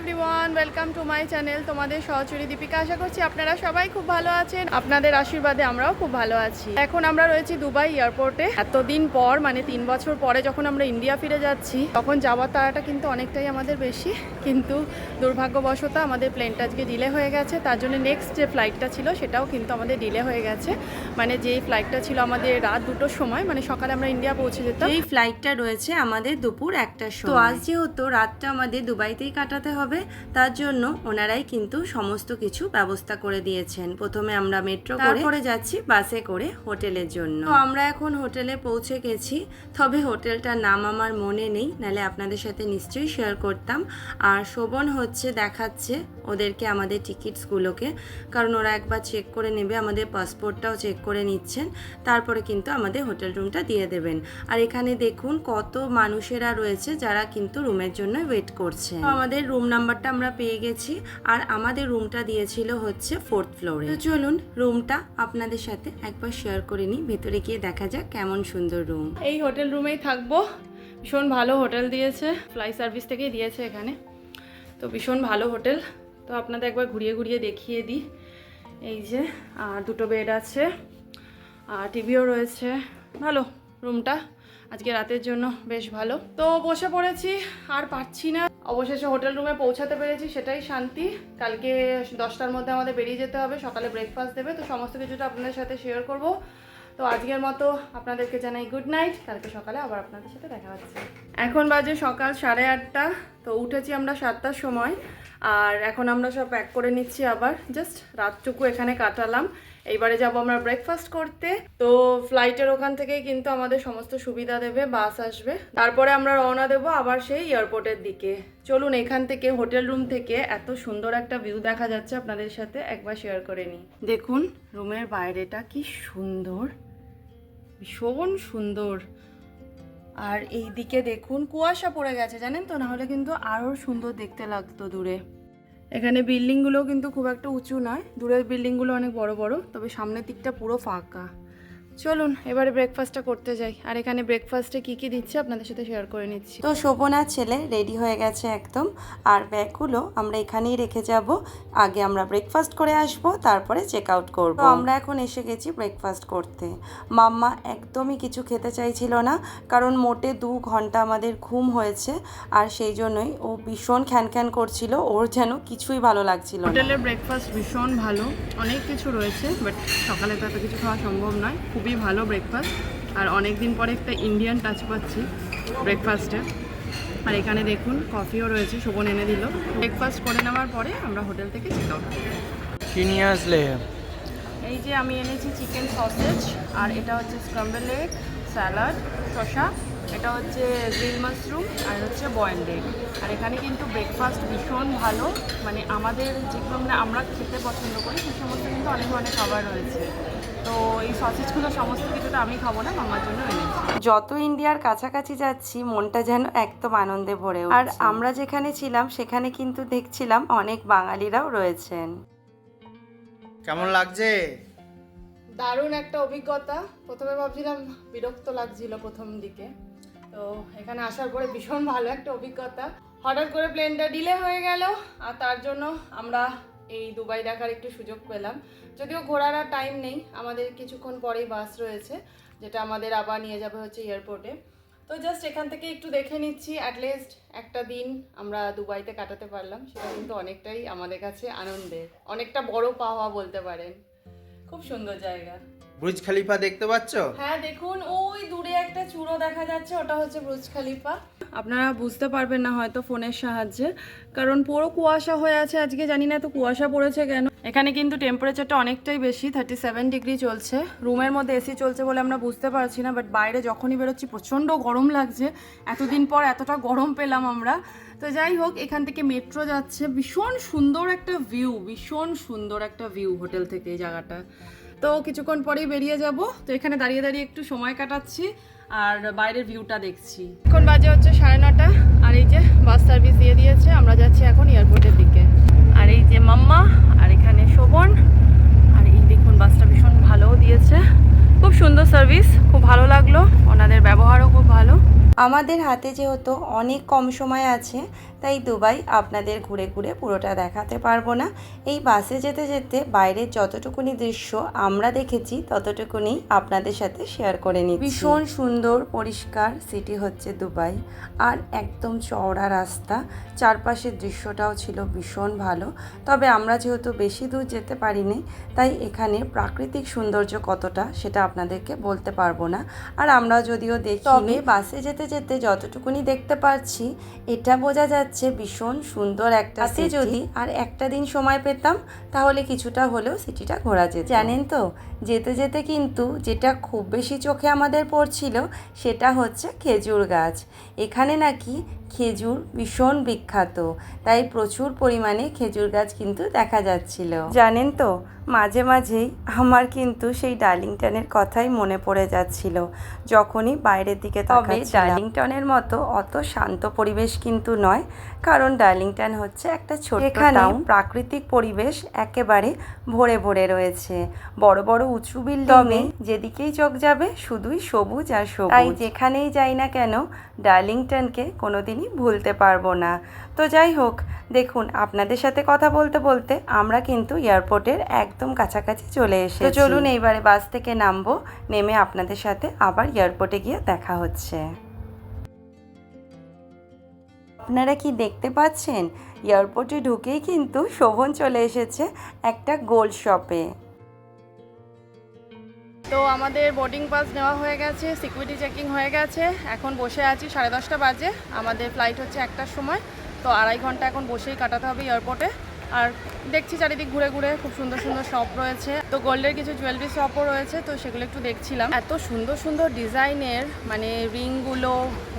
Everyone, welcome to my channel. তোমাদের সহচরী দীপিকা। আশা করছি আপনারা সবাই খুব ভালো আছেন। আপনাদের আশীর্বাদে আমরাও খুব ভালো আছি। এখন আমরা রয়েছি দুবাই এয়ারপোর্টে। এতদিন পর, মানে 3 বছর পরে যখন আমরা ইন্ডিয়া ফিরে যাচ্ছি, তখন যাওয়ার তাড়াটা কিন্তু অনেকটাই আমাদের বেশি। কিন্তু দুর্ভাগ্যবশত আমাদের প্লেনটা আজকে ডিলে হয়ে গেছে। তার জন্য নেক্সট যে ফ্লাইটটা ছিল সেটাও কিন্তু আমাদের ডিলে হয়ে গেছে। মানে যেই ফ্লাইটটা ছিল আমাদের রাত 2টোর সময়, মানে সকালে আমরা ইন্ডিয়া পৌঁছে যেতাম, এই ফ্লাইটটা রয়েছে আমাদের দুপুর 1টার সময়। তো আজ যেহেতু রাতটা আমাদের দুবাইতেই কাটাতে হবে, তার জন্য ওনারাই কিন্তু সমস্ত কিছু ব্যবস্থা করে দিয়েছেন। প্রথমে আমরা মেট্রো করে যাচ্ছি বাসে করে হোটেলের জন্য। তো আমরা এখন হোটেলে পৌঁছে গেছি, তবে হোটেলটার নাম আমার মনে নেই, নাহলে আপনাদের সাথে নিশ্চয়ই শেয়ার করতাম। আর শোভন হচ্ছে দেখাচ্ছে ওদেরকে আমাদের টিকিটসগুলোকে, কারণ ওরা একবার চেক করে নেবে, আমাদের পাসপোর্টটাও চেক করে নিচ্ছেন, তারপরে কিন্তু আমাদের হোটেল রুমটা দিয়ে দেবেন। আর এখানে দেখুন কত মানুষেরা রয়েছে যারা কিন্তু রুমের জন্য ওয়েট করছে। তো আমাদের রুম নাম্বারটা আমরা পেয়ে গেছি, আর আমাদের রুমটা দিয়েছিল হচ্ছে 4th ফ্লোরে। তো চলুন রুমটা আপনাদের সাথে একবার শেয়ার করে নিই, ভেতরে গিয়ে দেখা যাক কেমন সুন্দর রুম। এই হোটেল রুমেই থাকবো। ভীষণ ভালো হোটেল দিয়েছে, ফ্লাই সার্ভিস থেকেই দিয়েছে এখানে। তো ভীষণ ভালো হোটেল। তো আপনাদের একবার ঘুরিয়ে ঘুরিয়ে দেখিয়ে দিই। এই যে, আর 2টো বেড আছে, আর টিভিও রয়েছে। ভালো রুমটা আজকে রাতের জন্য বেশ ভালো। তো বসে পড়েছি, আর পারছি না। অবশেষে হোটেল রুমে পৌঁছাতে পেরেছি, সেটাই শান্তি। কালকে 10টার মধ্যে আমাদের বেরিয়ে যেতে হবে, সকালে ব্রেকফাস্ট দেবে। তো সমস্ত কিছুটা আপনাদের সাথে শেয়ার করব। তো আজকের মতো আপনাদেরকে জানাই গুড নাইট। কালকে সকালে আবার আপনাদের সাথে দেখা হচ্ছে। এখন বাজে সকাল 8:30। তো উঠেছি আমরা 7টার সময়, আর এখন আমরা সব প্যাক করে নিচ্ছি। আবার জাস্ট রাতটুকু এখানে কাটালাম। এইবারে যাব আমরা ব্রেকফাস্ট করতে। তো ফ্লাইটের ওখান থেকেই কিন্তু আমাদের সমস্ত সুবিধা দেবে, বাস আসবে, তারপরে আমরা রওনা দেবো আবার সেই এয়ারপোর্টের দিকে। চলুন এখান থেকে, হোটেল রুম থেকে এত সুন্দর একটা ভিউ দেখা যাচ্ছে, আপনাদের সাথে একবার শেয়ার করে নিই। দেখুন রুমের বাইরেটা কি সুন্দর, ভীষণ সুন্দর। আর এই দিকে দেখুন কুয়াশা পড়ে গেছে, জানেন তো, নাহলে কিন্তু আরও সুন্দর দেখতে লাগতো দূরে। এখানে বিল্ডিংগুলো কিন্তু খুব একটা উঁচু নয়, দূরের বিল্ডিংগুলো অনেক বড় বড়, তবে সামনের দিকটা পুরো ফাঁকা। চলুন এবারে ব্রেকফাস্টটা করতে যাই। আর এখানে ব্রেকফাস্টে কী কী দিচ্ছে আপনাদের সাথে শেয়ার করে নিচ্ছি। তো শোভনার ছেলে রেডি হয়ে গেছে একদম, আর ব্যাগগুলো আমরা এখানেই রেখে যাব। আগে আমরা ব্রেকফাস্ট করে আসব, তারপরে চেক আউট করবো। তো আমরা এখন এসে গেছি ব্রেকফাস্ট করতে। মাম্মা একদমই কিছু খেতে চাইছিল না, কারণ মোটে 2 ঘন্টা আমাদের ঘুম হয়েছে, আর সেই জন্যই ও ভীষণ খ্যান করছিল, ওর যেন কিছুই ভালো লাগছিল না। হোটেলের ব্রেকফাস্ট ভীষণ ভালো, অনেক কিছু রয়েছে, বাট সকালে তো এত কিছু খাওয়া সম্ভব নয়। খুবই ভালো ব্রেকফাস্ট, আর অনেক দিন পরে একটা ইন্ডিয়ান টাচ পাচ্ছি ব্রেকফাস্টে। আর এখানে দেখুন কফিও রয়েছে, শোভন এনে দিল। ব্রেকফাস্ট করে নেওয়ার পরে আমরা হোটেল থেকে চেক আউট করব। কি নিয়ে আসলে? এই যে আমি এনেছি চিকেন সসেজ, আর এটা হচ্ছে স্ক্রাম্বল এগ, স্যালাড, শসা, এটা হচ্ছে গ্রিল মাশরুম, আর হচ্ছে বয়েলড এগ। আর এখানে কিন্তু ব্রেকফাস্ট ভীষণ ভালো, মানে আমাদের যেগুলো আমরা খেতে পছন্দ করি সেই সমস্ত কিন্তু অনেক অনেক খাবার রয়েছে। তো এই সসেজগুলো সমস্ত কিছুটা আমি খাবো না, মামার জন্য এনেছি। যত ইন্ডিয়ার কাছাকাছি যাচ্ছি মনটা যেন একদম আনন্দে ভরে উঠছে। আর আমরা যেখানে ছিলাম সেখানে কিন্তু দেখছিলাম অনেক বাঙালিরাও রয়েছেন। কেমন লাগছে? দারুণ একটা অভিজ্ঞতা। প্রথমে ভাবছিলাম বিরক্ত লাগছিল প্রথম দিকে, তো এখানে আসার পরে ভীষণ ভালো একটা অভিজ্ঞতা। হঠাৎ করে প্লেনটা ডিলে হয়ে গেল, আর তার জন্য আমরা এই দুবাই দেখার একটু সুযোগ পেলাম। যদিও ঘোরার আর টাইম নেই, আমাদের কিছুক্ষণ পরেই বাস রয়েছে, যেটা আমাদের আবার নিয়ে যাবে হচ্ছে এয়ারপোর্টে। তো জাস্ট এখান থেকে একটু দেখে নিচ্ছি, অ্যাটলিস্ট একটা দিন আমরা দুবাইতে কাটাতে পারলাম, সেটা কিন্তু অনেকটাই আমাদের কাছে আনন্দের, অনেকটা বড় পাওয়া বলতে পারেন। খুব সুন্দর জায়গা। বুর্জ খলিফা দেখতে পাচ্ছ? হ্যাঁ দেখুন, ওই দূরে একটা চূড়ো দেখা যাচ্ছে, ওটা হচ্ছে বুর্জ খলিফা। আপনারা বুঝতে পারবেন না হয়তো ফোনের সাহায্যে, কারণ পুরো কুয়াশা হয়ে আছে আজকে, জানি না তো কুয়াশা পড়েছে কেন। এখানে কিন্তু টেম্পারেচারটা অনেকটাই বেশি, 37 ডিগ্রি চলছে। রুমের মধ্যে এসি চলছে বলে আমরা বুঝতে পারছি না, বাট বাইরে যখনই বেরোচ্ছি প্রচণ্ড গরম লাগছে। এতদিন পর এতটা গরম পেলাম আমরা। তো যাই হোক, এখান থেকে মেট্রো যাচ্ছে, ভীষণ সুন্দর একটা ভিউ, ভীষণ সুন্দর একটা ভিউ হোটেল থেকে এই জায়গাটা। তো কিছুক্ষণ পরেই বেরিয়ে যাব। তো এখানে দাঁড়িয়ে দাঁড়িয়ে একটু সময় কাটাচ্ছি, আর বাইরের ভিউটা দেখছি। এখন বাজে হচ্ছে 9:30, আর এই যে বাস সার্ভিস দিয়ে দিয়েছে, আমরা যাচ্ছি এখন এয়ারপোর্টের দিকে। আর এই যে মাম্মা, আর এখানে শোভন, আর এই দেখুন বাসটা ভীষণ ভালোও দিয়েছে, খুব সুন্দর সার্ভিস, খুব ভালো লাগলো, ওনাদের ব্যবহারও খুব ভালো। আমাদের হাতে যেহেতু অনেক কম সময় আছে, তাই দুবাই আপনাদের ঘুরে ঘুরে পুরোটা দেখাতে পারবো না। এই বাসে যেতে যেতে বাইরের যতটুকুনি দৃশ্য আমরা দেখেছি ততটুকুনি আপনাদের সাথে শেয়ার করে নিচ্ছি। ভীষণ সুন্দর পরিষ্কার সিটি হচ্ছে দুবাই, আর একদম চওড়া রাস্তা, চারপাশের দৃশ্যটাও ছিল ভীষণ ভালো। তবে আমরা যেহেতু বেশি দূর যেতে পারিনি, তাই এখানে প্রাকৃতিক সৌন্দর্য কতটা সেটা আপনাদেরকে বলতে পারবো না। আর আমরা যদিও দেখি, তবে বাসে যেতে যেতে যতটুকুনি দেখতে পারছি এটা বোঝা যাচ্ছে ভীষণ সুন্দর একটা সিটি। যদি আর একটা দিন সময় পেতাম তাহলে কিছুটা হলেও সিটিটা ঘোরা যেত। জানেন তো, যেতে যেতে কিন্তু যেটা খুব বেশি চোখে আমাদের পড়ছিল সেটা হচ্ছে খেজুর গাছ। এখানে নাকি খেজুর ভীষণ বিখ্যাত, তাই প্রচুর পরিমাণে খেজুর গাছ কিন্তু দেখা যাচ্ছিল। জানেন তো, মাঝে মাঝেই আমার কিন্তু সেই ডার্লিংটনের কথাই মনে পড়ে যাচ্ছিল যখনই বাইরের দিকে তাকাচ্ছিলাম। ডার্লিংটনের মতো অত শান্ত পরিবেশ কিন্তু নয়, কারণ ডার্লিংটন হচ্ছে একটা ছোট টাউন। প্রাকৃতিক পরিবেশ একেবারে ভরে ভরে রয়েছে, বড় বড় উঁচু বিল্ডিংয়ে যেদিকেই চোখ যাবে শুধুই সবুজ আর সবুজ। তাই যেখানেই যাই না কেন ডার্লিংটনকে কোনোদিনই ভুলতে পারবো না। তো যাই হোক, দেখুন আপনাদের সাথে কথা বলতে বলতে আমরা কিন্তু এয়ারপোর্টের একদম কাছাকাছি চলে এসেছি। তো চলুন এইবারে বাস থেকে নামবো, নেমে আপনাদের সাথে আবার এয়ারপোর্টে গিয়ে দেখা হচ্ছে। আপনারা কি দেখতে পাচ্ছেন, এয়ারপোর্টে ঢুকেই কিন্তু শোভন চলে এসেছে একটা গোল্ড শপে। তো আমাদের বোর্ডিং পাস নেওয়া হয়ে গেছে, সিকিউরিটি চেকিং হয়ে গেছে, এখন বসে আছি। 10:30 বাজে, আমাদের ফ্লাইট হচ্ছে 1টার সময়। তো 2.5 ঘন্টা এখন বসেই কাটাতে হবে এয়ারপোর্টে। আর দেখছি চারিদিক ঘুরে ঘুরে খুব সুন্দর সুন্দর শপ রয়েছে, তো গোল্ডের কিছু জুয়েলারি শপও রয়েছে, তো সেগুলো একটু দেখছিলাম। এত সুন্দর সুন্দর ডিজাইনের, মানে রিংগুলো,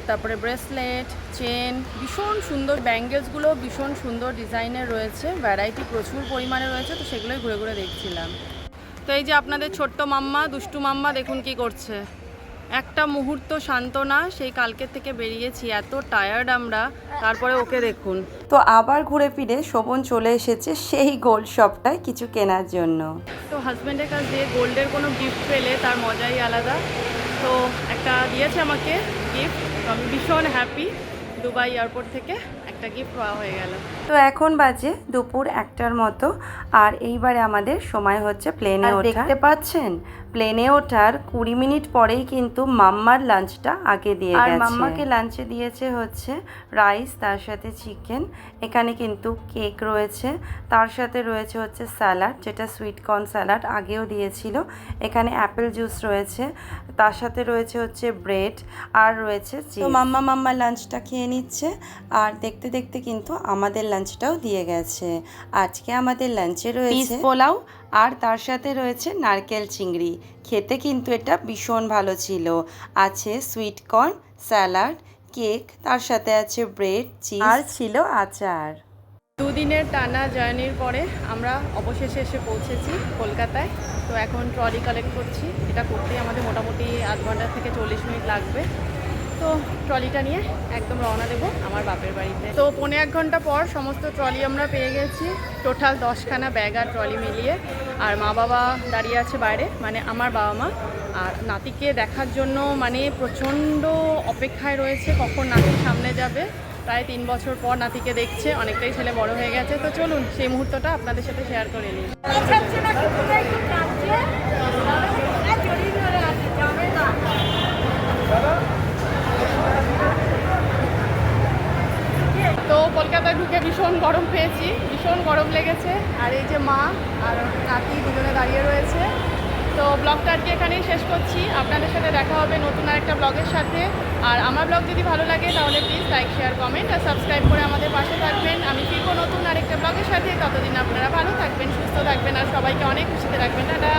তারপরে ব্রেসলেট, চেন, ভীষণ সুন্দর। ব্যাঙ্গেলসগুলো ভীষণ সুন্দর ডিজাইনের রয়েছে, ভ্যারাইটি প্রচুর পরিমাণে রয়েছে, তো সেগুলোই ঘুরে ঘুরে দেখছিলাম। তো এই যে আপনাদের ছোট্ট মাম্মা, দুষ্টু মাম্মা দেখুন কি করছে। একটা মুহূর্ত শান্ত না, সেই কালকের থেকে বেরিয়েছি, এত টায়ার্ড আমরা, তারপরে ওকে দেখুন। তো আবার ঘুরে ফিরে শোভন চলে এসেছে সেই গোল্ড শপটায় কিছু কেনার জন্য। তো হাজব্যান্ডের কাছ দিয়ে গোল্ডের কোনো গিফট পেলে তার মজাই আলাদা। তো একটা দিয়েছে আমাকে গিফট, তো আমি ভীষণ হ্যাপি। দুবাই এয়ারপোর্ট থেকে একটা গিফট পাওয়া হয়ে গেল। তো এখন বাজে দুপুর 1টার মতো, আর এইবারে আমাদের সময় হচ্ছে প্লেনে ওঠা। দেখতে পাচ্ছেন, প্লেনে ওঠার 20 মিনিট পরেই কিন্তু মাম্মার লাঞ্চটা আগে দিয়ে গেছে। আর মাম্মাকে লাঞ্চে দিয়েছে হচ্ছে রাইস, তার সাথে চিকেন, এখানে কিন্তু কেক রয়েছে, তার সাথে রয়েছে হচ্ছে স্যালাড, যেটা সুইট কর্ন স্যালাড আগেও দিয়েছিল। এখানে অ্যাপেল জুস রয়েছে, তার সাথে রয়েছে হচ্ছে ব্রেড, আর রয়েছে চিজ। তো মাম্মা লাঞ্চটা খেয়ে নিচ্ছে, আর দেখতে দেখতে কিন্তু আমাদের লাঞ্চটাও দিয়ে গেছে। আজকে আমাদের লাঞ্চে রয়েছে পোলাও, আর তার সাথে রয়েছে নারকেল চিংড়ি। খেতে কিন্তু এটা ভীষণ ভালো ছিল। আছে সুইট কর্ন স্যালাড, কেক, তার সাথে আছে ব্রেড, চিজ, আর ছিল আচার। 2 দিনের টানা জার্নির পরে আমরা অবশেষে এসে পৌঁছেছি কলকাতায়। তো এখন ট্রলি কালেক্ট করছি, এটা করতেই আমাদের মোটামুটি 8 ঘন্টা থেকে 40 মিনিট লাগবে। তো ট্রলিটা নিয়ে একদম রওনা দেবো আমার বাপের বাড়িতে। তো 1.5 ঘন্টা পর সমস্ত ট্রলি আমরা পেয়ে গেছি, টোটাল 10খানা ব্যাগ আর ট্রলি মিলিয়ে। আর মা বাবা দাঁড়িয়ে আছে বাইরে, মানে আমার বাবা মা, আর নাতিকে দেখার জন্য মানে প্রচণ্ড অপেক্ষায় রয়েছে কখন নাতির সামনে যাবে। প্রায় 3 বছর পর নাতিকে দেখছে, অনেকটাই ছেলে বড় হয়ে গেছে। তো চলুন সেই মুহূর্তটা আপনাদের সাথে শেয়ার করে নিই। তো কলকাতায় ঢুকে ভীষণ গরম পেয়েছি, ভীষণ গরম লেগেছে। আর এই যে মা আর নাতি দুজনে দাঁড়িয়ে রয়েছে। তো ব্লগটা আজকে এখানেই শেষ করছি, আপনাদের সাথে দেখা হবে নতুন আরেকটা ব্লগের সাথে। আর আমার ব্লগ যদি ভালো লাগে তাহলে প্লিজ লাইক, শেয়ার, কমেন্ট আর সাবস্ক্রাইব করে আমাদের পাশে থাকবেন। আমি ফিরবো নতুন আরেকটা ব্লগের সাথে, ততদিন আপনারা ভালো থাকবেন, সুস্থ থাকবেন, আর সবাইকে অনেক খুশিতে রাখবেন। টাটা।